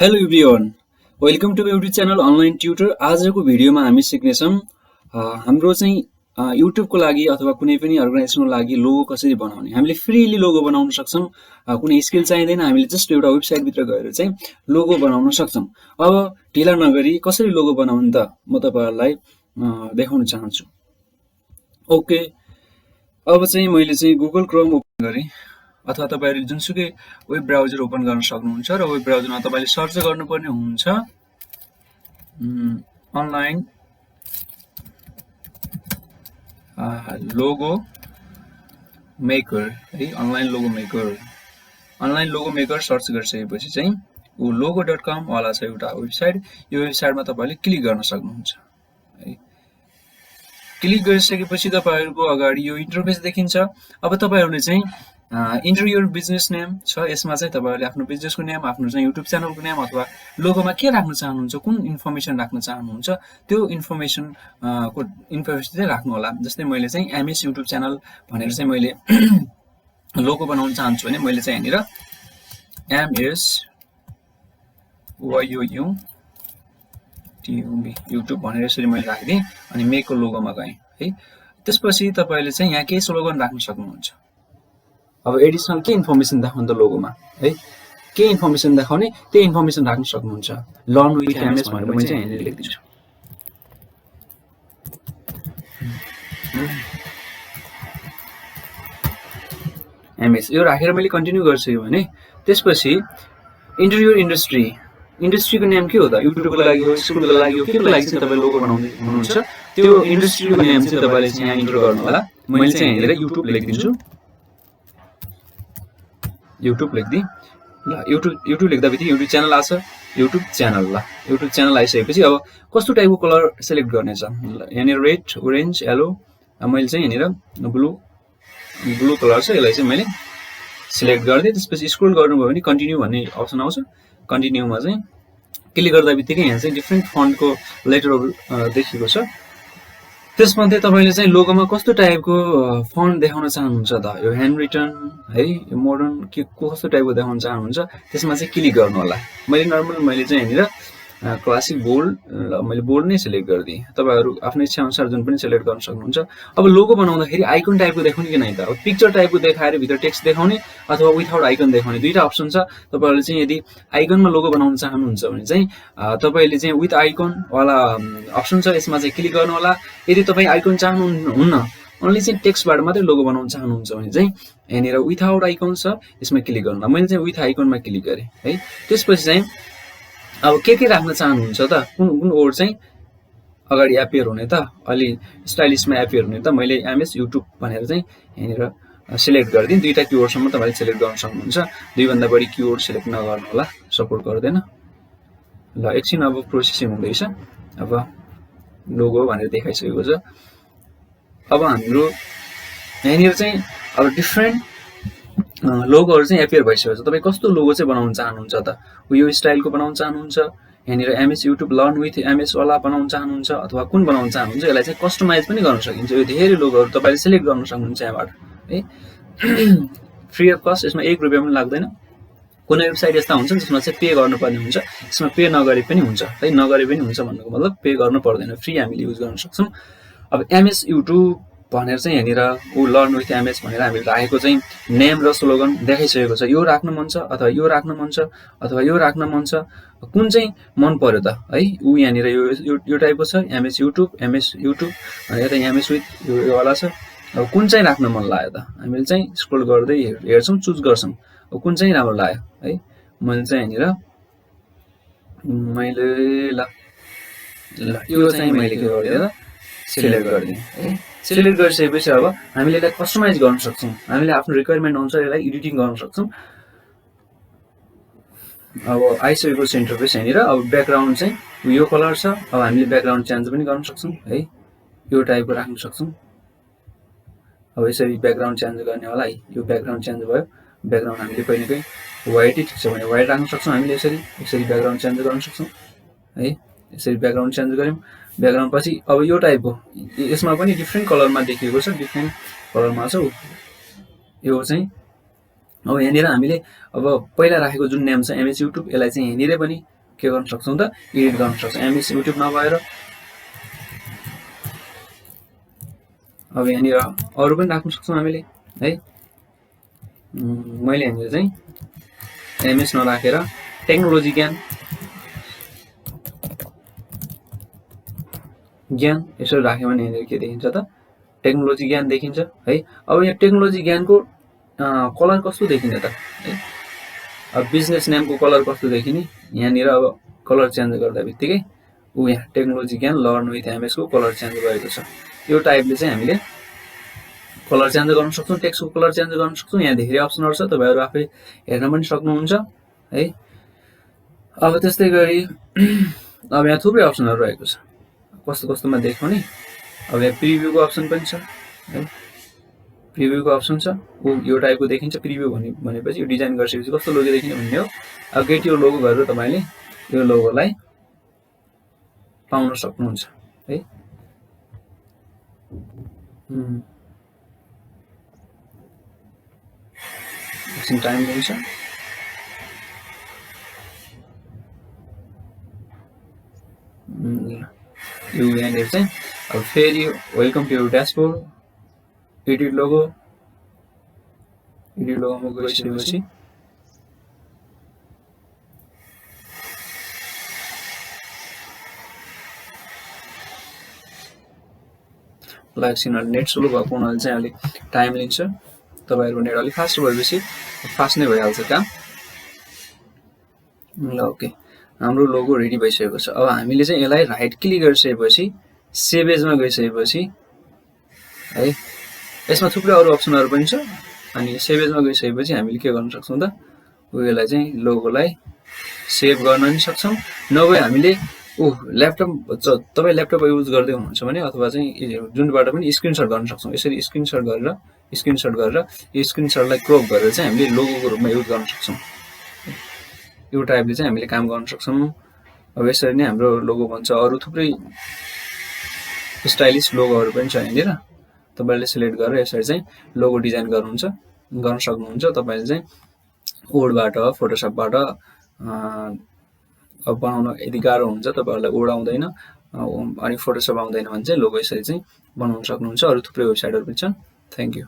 Hello everyone, welcome to YouTube channel online tutor. आजको भिडियोमा हामी सिक्नेछौँ हाम्रो चाहिँ युट्युबको लागि अथवा कुनै पनि अर्गनाइजेसनको लागि लोगो कसरी बनाउने। हामीले फ्रीली लोगो बनाउन सक्छौँ, कुनै स्किल चाहिँदैन। हामीले जस्ट एउटा वेबसाइटभित्र गएर चाहिँ लोगो बनाउन सक्छौँ। अब ढिला नगरी कसरी लोगो बनाउने त म तपाईँहरूलाई देखाउन चाहन्छु। ओके, अब चाहिँ मैले चाहिँ गुगल क्रोम ओपन गरेँ अथवा तपाईँहरूले जुनसुकै वेब ब्राउजर ओपन गर्न सक्नुहुन्छ र वेब ब्राउजरमा तपाईँले सर्च गर्नुपर्ने हुन्छ अनलाइन लोगो मेकर है। अनलाइन लोगो मेकर सर्च गरिसकेपछि चाहिँ logo.com वाला छ एउटा वेबसाइट। यो वेबसाइटमा तपाईँले क्लिक गर्न सक्नुहुन्छ है। क्लिक गरिसकेपछि तपाईँहरूको अगाडि यो इन्टरफेस देखिन्छ। अब तपाईँहरूले चाहिँ इन्टर योर बिजनेस नेम छ। यसमा चाहिँ तपाईँहरूले आफ्नो बिजनेसको नेम, आफ्नो चाहिँ युट्युब च्यानलको नेम अथवा लोगोमा के राख्न चाहनुहुन्छ, कुन इन्फर्मेसन राख्न चाहनुहुन्छ त्यो इन्फर्मेसन चाहिँ राख्नु होला। जस्तै मैले चाहिँ एमएस युट्युब च्यानल भनेर चाहिँ मैले लोगो बनाउन चाहन्छु भने मैले चाहिँ यहाँनिर युट्युब भनेर यसरी मैले राखिदिएँ अनि मेको लोगोमा गएँ है। त्यसपछि तपाईँले चाहिँ यहाँ केही स्लोगन राख्न सक्नुहुन्छ। अब एडिसनल के इन्फर्मेसन देखाउनु त लोगोमा है, के इन्फर्मेसन देखाउने त्यही इन्फर्मेसन राख्न सक्नुहुन्छ। लर्न विथ एमएस भनेर मैले चाहिँ यहाँनिर लेखिदिन्छु। एमएस यो राखेर मैले कन्टिन्यू गर्छु भने त्यसपछि इन्टरभ्यू इन्डस्ट्रीको नेम के हो त? युट्युबको लागि हो, स्कुलको लागि हो, केको लागि चाहिँ तपाईँ लोगो बनाउँदै हुनुहुन्छ त्यो इन्डस्ट्रीको नेम चाहिँ तपाईँले चाहिँ यहाँ इन्टर गर्नु होला। मैले चाहिँ यहाँनिर युट्युब लेखिदिन्छु। युट्युब लेख्दिएँ ल। युट्युब लेख्दा बित्तिकै युट्युब च्यानल आछ। युट्युब च्यानल आइसकेपछि अब कस्तो टाइपको कलर सेलेक्ट गर्ने छ? यहाँनिर रेड, ओरेन्ज, येलो। मैले चाहिँ यहाँनिर ब्लू कलर छ, यसलाई चाहिँ मैले सिलेक्ट गरिदिएँ। त्यसपछि स्क्रोल गर्नुभयो भने कन्टिन्यू भन्ने अप्सन आउँछ। कन्टिन्यूमा चाहिँ क्लिक गर्दा बित्तिकै यहाँ चाहिँ डिफ्रेन्ट फन्टको लेटरहरू देखिएको छ। त्यसमध्ये तपाईँले चाहिँ लोगोमा कस्तो टाइपको फन्ट देखाउन चाहनुहुन्छ त? यो ह्यान्ड रिटन है, यो मोडर्न के कस्तो टाइपको देखाउन चाहनुहुन्छ त्यसमा चाहिँ क्लिक गर्नु होला। मैले चाहिँ यहाँनिर क्लासिक बोल्ड, मैले बोल्ड नै सिलेक्ट गरिदिएँ। तपाईँहरू आफ्नो इच्छा अनुसार जुन पनि सिलेक्ट गर्न सक्नुहुन्छ। अब लोगो बनाउँदाखेरि आइकन टाइपको देखाउने कि नै त? अब पिक्चर टाइपको देखाएर भित्र टेक्स्ट देखाउने अथवा विथआउट आइकन देखाउने दुईवटा अप्सन छ। तपाईँहरूले चाहिँ यदि आइकनमा लोगो बनाउन चाहनुहुन्छ भने चाहिँ तपाईँले चाहिँ विथ आइकन वाला अप्सन छ, यसमा चाहिँ क्लिक गर्नु होला। यदि तपाईँ आइकन चाहनुहुन्न, ओन्ली चाहिँ टेक्स्टबाट मात्रै लोगो बनाउन चाहनुहुन्छ भने चाहिँ यहाँनिर विथआउट आइकन छ, यसमा क्लिक गर्नु होला। मैले चाहिँ विथ आइकनमा क्लिक गरेँ है। त्यसपछि चाहिँ अब के राख्न चाहनुहुन्छ त? कुन वर्ड चाहिँ अगाडि एपियर हुने त, अलि स्टाइलिसमा एपियर हुने त? मैले एमएस युट्युब भनेर चाहिँ यहाँनिर सिलेक्ट गरिदिएँ। दुईवटा किवर्डसम्म तपाईँले सिलेक्ट गर्न सक्नुहुन्छ। दुईभन्दा बढी किवर्ड सिलेक्ट नगर्नु होला, सपोर्ट गर्दैन ल। एकछिन अब प्रोसेसिङ हुँदैछ। अब लोगो भनेर देखाइसकेको छ। अब हाम्रो यहाँनिर चाहिँ अब डिफ्रेन्ट लोगोहरू चाहिँ एपियर भइसकेको छ। तपाईँ कस्तो लोगो चाहिँ बनाउन चाहनुहुन्छ त? यो स्टाइलको बनाउन चाहनुहुन्छ, यहाँनिर MS YouTube learn with MS वाला बनाउन चाहनुहुन्छ अथवा कुन बनाउन चाहनुहुन्छ? यसलाई चाहिँ कस्टमाइज पनि गर्न सकिन्छ। यो धेरै लोगोहरू तपाईँले सिलेक्ट गर्न सक्नुहुन्छ यहाँबाट है। फ्री अफ कस्ट, यसमा 1 रुपियाँ पनि लाग्दैन। कुनै वेबसाइट यस्ता हुन्छ जसमा चाहिँ पे गर्नुपर्ने हुन्छ, यसमा पे नगरे पनि हुन्छ है। नगरे पनि हुन्छ भन्नुको मतलब पे गर्नु पर्दैन, फ्री हामीले युज गर्न सक्छौँ। अब एमएस युट्युब भनेर चाहिँ यहाँनिर लर्न विथ एमएस भनेर हामीले राखेको चाहिँ नेम र स्लोगन देखाइसकेको छ। यो राख्न मन छ अथवा यो राख्न मन छ अथवा यो राख्न मन छ, कुन चाहिँ मन पर्यो त है? यहाँनिर यो टाइपको छ, एमएस युट्युब अनि यता एमएस विथ यो वाला छ। अब कुन चाहिँ राख्न मन लाग्यो त? हामीले चाहिँ स्क्रोल गर्दै हेर्छौँ, चुज गर्छौँ अब कुन चाहिँ राम्रो लाग्यो है। मैले चाहिँ यहाँनिर यो चाहिँ मैले के गरिदिएँ त, सिलेक्ट गरिदिएँ है। सिलेक्ट गरिसकेपछि अब हामीले यसलाई कस्टमाइज गर्न सक्छौँ। हामीले आफ्नो रिक्वायरमेन्ट अनुसार यसलाई एडिटिङ गर्न सक्छौँ। अब आइसकेको छ इन्टरफेस यहाँनिर। अब ब्याकग्राउन्ड चाहिँ यो कलर छ। अब हामीले ब्याकग्राउन्ड चेन्ज पनि गर्न सक्छौँ है, यो टाइपको राख्न सक्छौँ। अब यसरी ब्याकग्राउन्ड चेन्ज गर्ने होला है। यो ब्याकग्राउन्ड चेन्ज भयो। ब्याकग्राउन्ड हामीले कहिले कहीँ वाइटै ठिक छ भने वाइट राख्न सक्छौँ। हामीले यसरी ब्याकग्राउन्ड चेन्ज गर्न सक्छौँ है। यसरी ब्याकग्राउन्ड चेन्ज गऱ्यौँ। ब्याकग्राउन्ड पछि अब यो टाइपको, यसमा पनि डिफ्रेन्ट कलरमा देखिएको छ, डिफ्रेन्ट कलरमा छ। यो चाहिँ अब यहाँनिर हामीले अब पहिला राखेको जुन नेम छ एमएस युट्युब यसलाई चाहिँ यहाँनिरै पनि के गर्न सक्छौँ त एडिट गर्न सक्छौँ एमएस युट्युब नभएर अब यहाँनिर अरू पनि राख्न सक्छौँ हामीले है मैले यहाँनिर चाहिँ एमएस नराखेर टेक्नोलोजी ज्ञान यसरी राख्यो भने यहाँनिर के देखिन्छ त टेक्नोलोजी ज्ञान देखिन्छ है अब यहाँ टेक्नोलोजी ज्ञानको कलर कस्तो देखिन्छ त है अब बिजनेस नेमको कलर कस्तो देखिने यहाँनिर अब कलर चेन्ज गर्दा बित्तिकै ऊ यहाँ टेक्नोलोजी ज्ञान लर्न विथ एमएसको कलर चेन्ज भएको छ यो टाइपले चाहिँ हामीले कलर चेन्ज गर्न सक्छौँ टेक्स्टको कलर चेन्ज गर्न सक्छौँ यहाँ धेरै अप्सनहरू छ तपाईँहरू आफै हेर्न पनि सक्नुहुन्छ है अब त्यस्तै गरी अब यहाँ थुप्रै अप्सनहरू रहेको छ कस्तो कस्तोमा देखाउने अब यहाँ प्रिभ्यूको अप्सन पनि छ है प्रिभ्यूको अप्सन छ यो टाइपको देखिन्छ प्रिभ्यू भनेपछि यो डिजाइन गरिसकेपछि कस्तो लोगो देखिने भन्ने हो अब गेट यो लोगो गरेर तपाईँले यो लोगोलाई पाउन सक्नुहुन्छ है एकछिन टाइम लिन्छ यो यहाँनिर चाहिँ अब फेरि welcome to your dashboard edit लोगोमा गइसकेपछि एकछिन नेट स्लो भएको हुनाले चाहिँ अलिक टाइम लिन्छ तपाईँहरूको नेट अलिक फास्ट भएपछि फास्ट नै भइहाल्छ काम ल ओके हाम्रो लोगो रेडी भइसकेको छ अब हामीले चाहिँ यसलाई राइट क्लिक गरिसकेपछि सेभ एजमा गइसकेपछि है यसमा थुप्रै अरू अप्सनहरू पनि छ अनि सेभ एजमा गइसकेपछि हामीले के गर्न सक्छौँ त यसलाई चाहिँ लोगोलाई सेभ गर्न पनि सक्छौँ नभए हामीले ल्यापटप तपाईँ ल्यापटप युज गर्दै हुनुहुन्छ भने अथवा चाहिँ जुनबाट पनि स्क्रिनसट गर्न सक्छौँ यसरी स्क्रिनसट गरेर यो स्क्रिनसटलाई क्रप गरेर चाहिँ हामीले लोगोको रूपमा युज गर्न सक्छौँ यो टाइपले चाहिँ हामीले काम गर्न सक्छौँ अब यसरी नै हाम्रो लोगो बन्छ अरू थुप्रै स्टाइलिस लोगोहरू पनि छ यहाँनिर तपाईँले सिलेक्ट गरेर यसरी चाहिँ लोगो डिजाइन गर्न सक्नुहुन्छ तपाईँले चाहिँ कोडबाट फोटोसपबाट अब बनाउन यदि गाह्रो हुन्छ तपाईँहरूलाई कोड आउँदैन अनि फोटोसप आउँदैन भने चाहिँ लोगो यसरी चाहिँ बनाउन सक्नुहुन्छ अरू थुप्रै वेबसाइटहरू पनि छन् थ्याङ्क यू